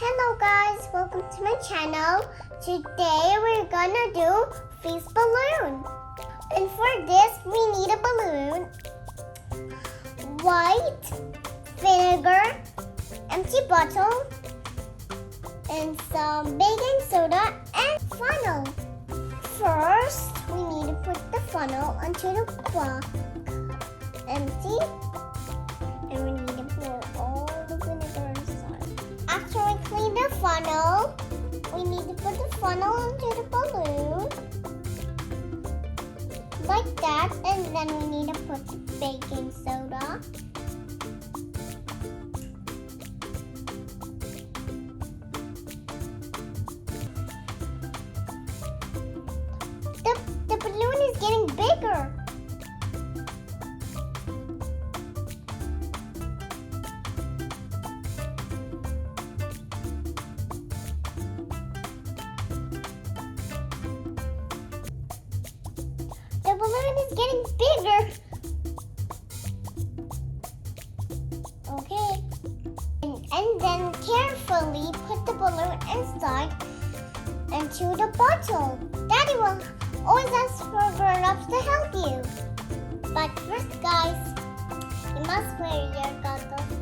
Hello guys, welcome to my channel. Today we're gonna do FIZZ balloon. And for this we need a balloon, white, vinegar, empty bottle, and some baking soda and funnel. First, we need to put the funnel onto the block, empty, and we need to pour all the vinegar inside. After we clean the funnel, we need to put the funnel into the balloon, like that, and then we need to put the baking soda. The balloon is getting bigger. The balloon is getting bigger. Okay. And then carefully put the balloon inside into the bottle. Daddy will always ask for grown-ups to help you. But first, guys, you must wear your goggles.